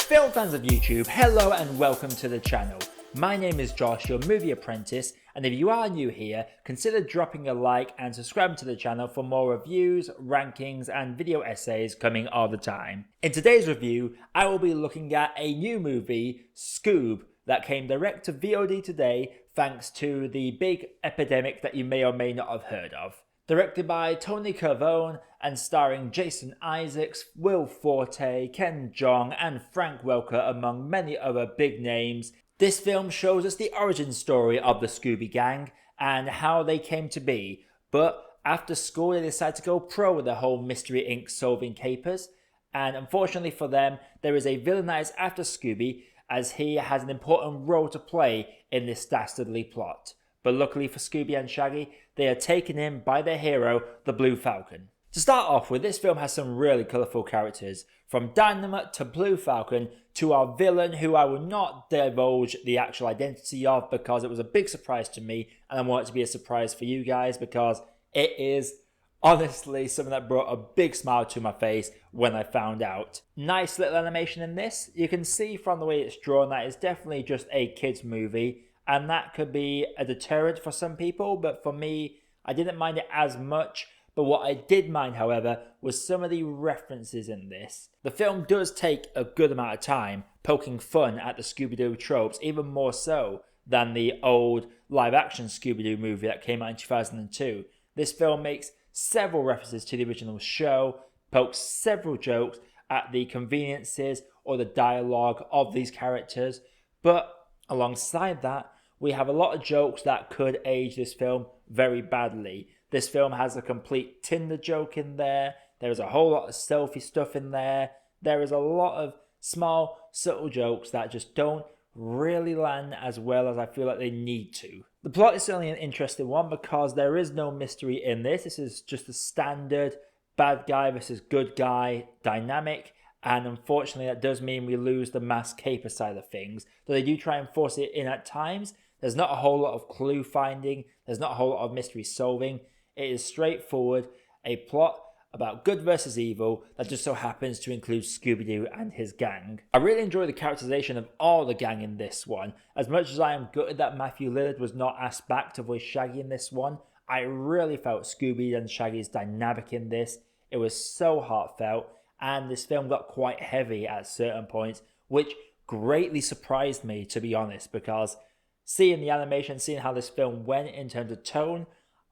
Film fans of YouTube, hello and welcome to the channel. My name is Josh, your Movie Apprentice, and if you are new here, consider dropping a like and subscribing to the channel for more reviews, rankings, and video essays coming all the time. In today's review, I will be looking at a new movie, Scoob, that came direct to VOD today thanks to the big epidemic that you may or may not have heard of. Directed by Tony Cavone and starring Jason Isaacs, Will Forte, Ken Jeong, and Frank Welker, among many other big names, this film shows us the origin story of the Scooby Gang and how they came to be. But after school, they decided to go pro with the whole Mystery Inc. solving capers, and unfortunately for them, there is a villain that is after Scooby, as he has an important role to play in this dastardly plot. But luckily for Scooby and Shaggy, they are taken in by their hero, the Blue Falcon. To start off with, this film has some really colourful characters, from Dynamite to Blue Falcon to our villain, who I will not divulge the actual identity of because it was a big surprise to me, and I want it to be a surprise for you guys because it is honestly something that brought a big smile to my face when I found out. Nice little animation in this. You can see from the way it's drawn that it's definitely just a kids movie, and that could be a deterrent for some people, but for me, I didn't mind it as much. But what I did mind, however, was some of the references in this. The film does take a good amount of time poking fun at the Scooby-Doo tropes, even more so than the old live-action Scooby-Doo movie that came out in 2002. This film makes several references to the original show, pokes several jokes at the conveniences or the dialogue of these characters, but alongside that, we have a lot of jokes that could age this film very badly. This film has a complete Tinder joke in there. There is a whole lot of selfie stuff in there. There is a lot of small, subtle jokes that just don't really land as well as I feel like they need to. The plot is certainly an interesting one because there is no mystery in this. This is just a standard bad guy versus good guy dynamic. And unfortunately, that does mean we lose the mass caper side of things. Though they do try and force it in at times, there's not a whole lot of clue finding. There's not a whole lot of mystery solving. It is straightforward, a plot about good versus evil that just so happens to include Scooby-Doo and his gang. I really enjoy the characterization of all the gang in this one. As much as I am gutted that Matthew Lillard was not asked back to voice Shaggy in this one, I really felt Scooby and Shaggy's dynamic in this. It was so heartfelt, and this film got quite heavy at certain points, which greatly surprised me, to be honest, because seeing the animation, seeing how this film went in terms of tone,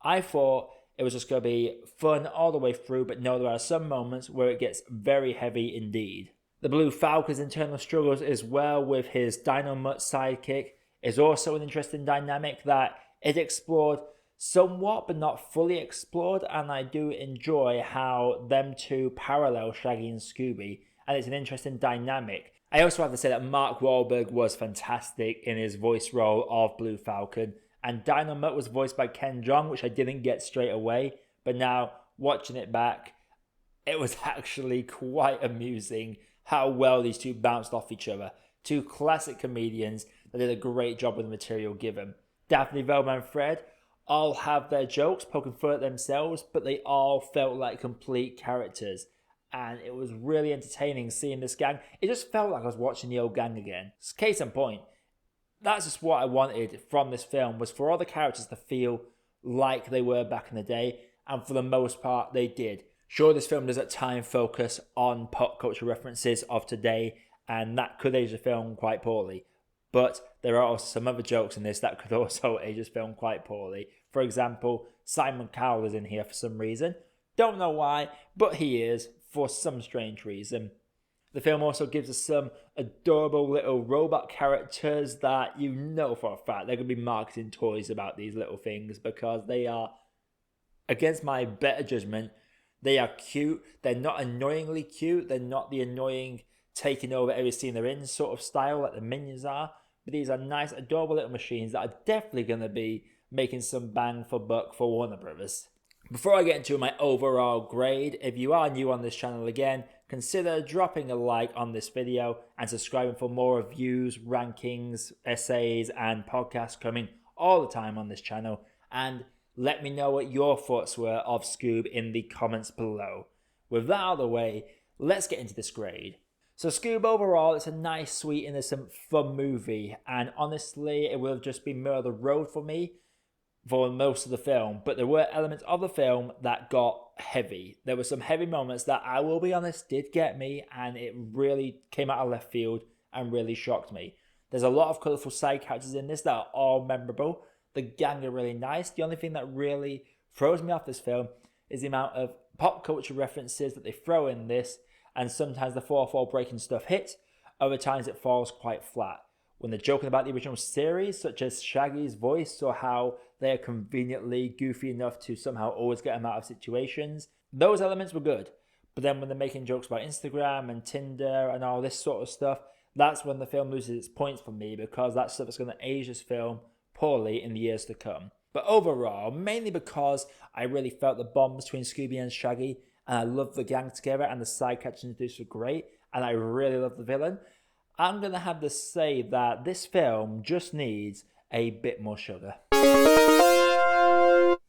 I thought it was just going to be fun all the way through, but no, there are some moments where it gets very heavy indeed. The Blue Falcon's internal struggles as well with his Dynamite sidekick is also an interesting dynamic that it explored somewhat but not fully explored, and I do enjoy how them two parallel Shaggy and Scooby, and it's an interesting dynamic. I also have to say that Mark Wahlberg was fantastic in his voice role of Blue Falcon, and Dynamite was voiced by Ken Jeong, which I didn't get straight away, but now watching it back, it was actually quite amusing how well these two bounced off each other. Two classic comedians that did a great job with the material given. Daphne, Velma and Fred all have their jokes poking fun at themselves, but they all felt like complete characters. And it was really entertaining seeing this gang. It just felt like I was watching the old gang again. Case in point, that's just what I wanted from this film, was for all the characters to feel like they were back in the day, and for the most part, they did. Sure, this film does at times focus on pop culture references of today, and that could age the film quite poorly. But there are also some other jokes in this that could also age this film quite poorly. For example, Simon Cowell is in here for some reason. Don't know why, but he is, for some strange reason. The film also gives us some adorable little robot characters that you know for a fact they're going to be marketing toys about these little things because they are, against my better judgment, they are cute. They're not annoyingly cute. They're not the annoying taking over every scene they're in sort of style like the Minions are. But these are nice, adorable little machines that are definitely going to be making some bang for buck for Warner Brothers. Before I get into my overall grade, if you are new on this channel again, consider dropping a like on this video and subscribing for more reviews, rankings, essays, and podcasts coming all the time on this channel. And let me know what your thoughts were of Scoob in the comments below. With that out of the way, let's get into this grade. So Scoob overall, it's a nice, sweet, innocent, fun movie, and honestly, it will have just been middle of the road for me for most of the film, but there were elements of the film that got heavy. There were some heavy moments that, I will be honest, did get me, and it really came out of left field and really shocked me. There's a lot of colourful side characters in this that are all memorable. The gang are really nice. The only thing that really throws me off this film is the amount of pop culture references that they throw in this, and sometimes the fourth wall breaking stuff hits, other times it falls quite flat. When they're joking about the original series, such as Shaggy's voice or how they are conveniently goofy enough to somehow always get him out of situations, those elements were good. But then when they're making jokes about Instagram and Tinder and all this sort of stuff, that's when the film loses its points for me, because that stuff is going to age this film poorly in the years to come. But overall, mainly because I really felt the bond between Scooby and Shaggy, and I love the gang together, and the side characters introduced were great, and I really love the villain, I'm going to have to say that this film just needs a bit more sugar.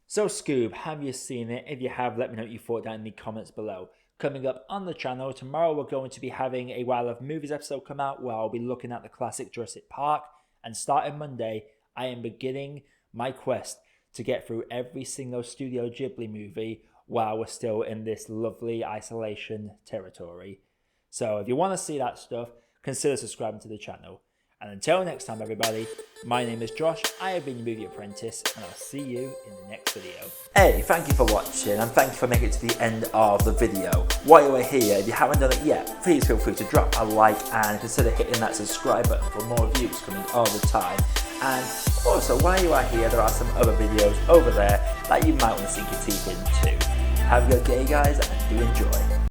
So Scoob, have you seen it? If you have, let me know what you thought down in the comments below. Coming up on the channel, tomorrow we're going to be having a While of Movies episode come out where I'll be looking at the classic Jurassic Park, and starting Monday, I am beginning my quest to get through every single Studio Ghibli movie while we're still in this lovely isolation territory. So if you want to see that stuff, consider subscribing to the channel. And until next time everybody, my name is Josh, I have been your Movie Apprentice, and I'll see you in the next video. Hey, thank you for watching, and thank you for making it to the end of the video. While you are here, if you haven't done it yet, please feel free to drop a like and consider hitting that subscribe button for more reviews coming all the time. And also, while you are here, there are some other videos over there that you might want to sink your teeth into. Have a good day guys, and do enjoy.